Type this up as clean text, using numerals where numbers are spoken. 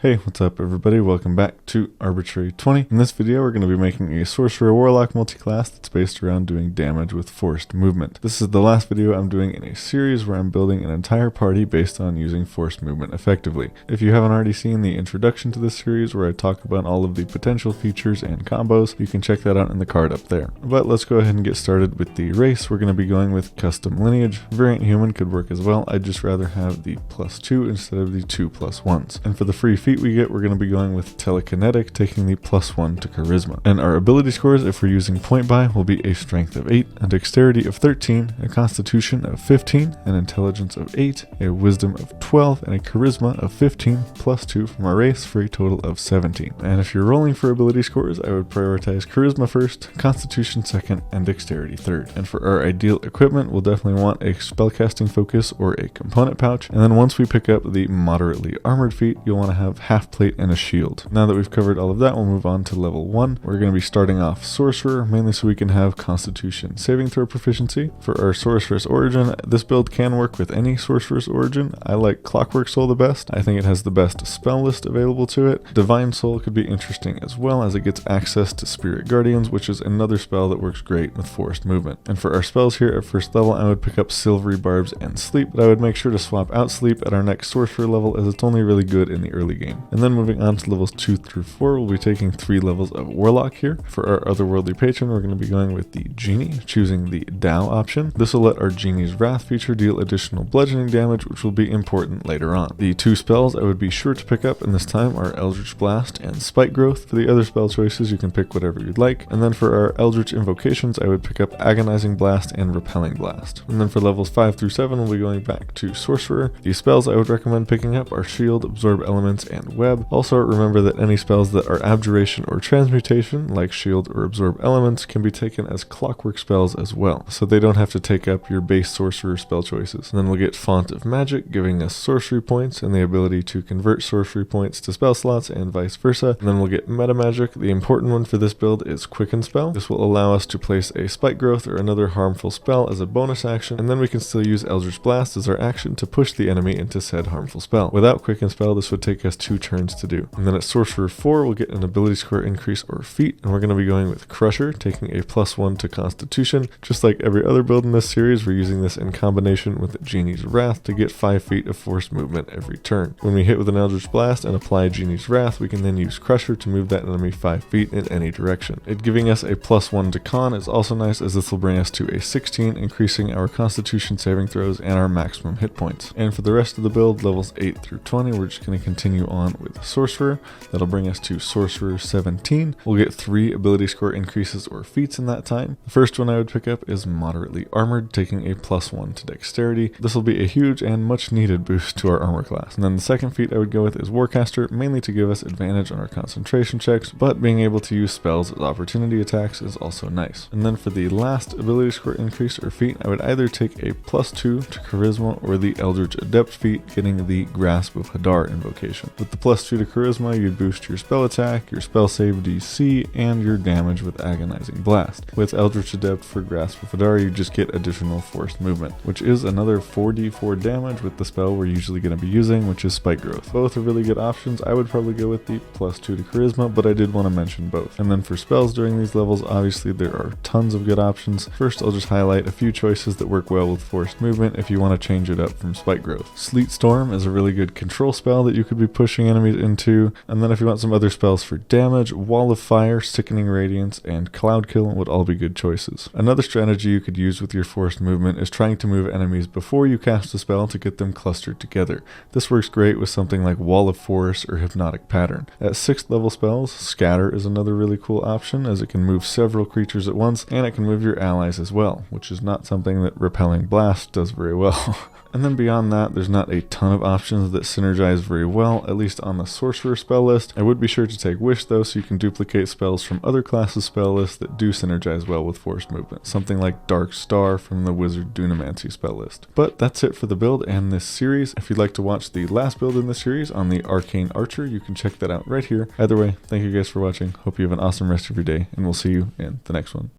Hey, what's up everybody? Welcome back to Arbitrary 20. In this video, we're going to be making a Sorcerer Warlock multi-class that's based around doing damage with forced movement. This is the last video I'm doing in a series where I'm building an entire party based on using forced movement effectively. If you haven't already seen the introduction to this series where I talk about all of the potential features and combos, you can check that out in the card up there. But let's go ahead and get started with the race. We're going to be going with custom lineage. Variant human could work as well. I'd just rather have the +2 instead of the 2+1s. And for the free feat we get, we're going to be going with telekinetic, taking the +1 to charisma. And our ability scores, if we're using point buy, will be a strength of 8, a dexterity of 13, a constitution of 15, an intelligence of 8, a wisdom of 12, and a charisma of 15 +2 from our race for a total of 17. And if you're rolling for ability scores, I would prioritize charisma first, constitution second, and dexterity third. And for our ideal equipment, we'll definitely want a spellcasting focus or a component pouch. And then once we pick up the moderately armored feat, you'll want to have half plate and a shield. Now that we've covered all of that, we'll move on to level 1. We're going to be starting off sorcerer, mainly so we can have constitution saving throw proficiency. For our sorceress origin, this build can work with any sorceress origin. I like clockwork soul the best. I think it has the best spell list available to it. Divine soul could be interesting as well, as it gets access to spirit guardians, which is another spell that works great with forced movement. And for our spells here at first level, I would pick up silvery barbs and sleep, but I would make sure to swap out sleep at our next sorcerer level, as it's only really good in the early game. And then moving on to levels 2 through 4, we'll be taking 3 levels of Warlock here. For our otherworldly patron, we're going to be going with the Genie, choosing the Dao option. This will let our Genie's Wrath feature deal additional bludgeoning damage, which will be important later on. The 2 spells I would be sure to pick up in this time are Eldritch Blast and Spike Growth. For the other spell choices, you can pick whatever you'd like. And then for our Eldritch Invocations, I would pick up Agonizing Blast and Repelling Blast. And then for levels 5 through 7, we'll be going back to Sorcerer. The spells I would recommend picking up are Shield, Absorb Elements, and Web. Also, remember that any spells that are abjuration or transmutation, like shield or absorb elements, can be taken as clockwork spells as well, so they don't have to take up your base sorcerer spell choices. And then we'll get Font of Magic, giving us sorcery points and the ability to convert sorcery points to spell slots and vice versa. And then we'll get Meta Magic. The important one for this build is Quicken Spell. This will allow us to place a Spike Growth or another harmful spell as a bonus action, and then we can still use Eldritch Blast as our action to push the enemy into said harmful spell. Without Quicken Spell, this would take us 2 turns to do. And then at Sorcerer 4, we'll get an ability score increase or feat, and we're going to be going with Crusher, taking a +1 to Constitution. Just like every other build in this series, we're using this in combination with Genie's Wrath to get 5 feet of forced movement every turn. When we hit with an Eldritch Blast and apply Genie's Wrath, we can then use Crusher to move that enemy 5 feet in any direction. It giving us a +1 to Con is also nice, as this will bring us to a 16, increasing our Constitution saving throws and our maximum hit points. And for the rest of the build, levels 8 through 20, we're just going to continue on with Sorcerer. That'll bring us to Sorcerer 17. We'll get 3 ability score increases or feats in that time. The first one I would pick up is Moderately Armored, taking a +1 to Dexterity. This will be a huge and much needed boost to our armor class. And then the second feat I would go with is Warcaster, mainly to give us advantage on our concentration checks, but being able to use spells as opportunity attacks is also nice. And then for the last ability score increase or feat, I would either take a +2 to Charisma or the Eldritch Adept feat, getting the Grasp of Hadar invocation. With the +2 to Charisma, you'd boost your spell attack, your spell save DC, and your damage with Agonizing Blast. With Eldritch Adept for Grasp of Hadar, you just get additional forced movement, which is another 4d4 damage with the spell we're usually going to be using, which is Spike Growth. Both are really good options. I would probably go with the +2 to Charisma, but I did want to mention both. And then for spells during these levels, obviously there are tons of good options. First, I'll just highlight a few choices that work well with forced movement if you want to change it up from Spike Growth. Sleet Storm is a really good control spell that you could be pushing enemies into. And then if you want some other spells for damage, Wall of Fire, Sickening Radiance, and Cloud Kill would all be good choices. Another strategy you could use with your forced movement is trying to move enemies before you cast a spell to get them clustered together. This works great with something like Wall of Force or Hypnotic Pattern. At 6th level spells, Scatter is another really cool option, as it can move several creatures at once, and it can move your allies as well, which is not something that Repelling Blast does very well. And then beyond that, there's not a ton of options that synergize very well, at least on the Sorcerer spell list. I would be sure to take Wish though, so you can duplicate spells from other classes' spell lists that do synergize well with forced movement, something like Dark Star from the Wizard Dunamancy spell list. But that's it for the build and this series. If you'd like to watch the last build in this series on the Arcane Archer, you can check that out right here. Either way, thank you guys for watching. Hope you have an awesome rest of your day, and we'll see you in the next one.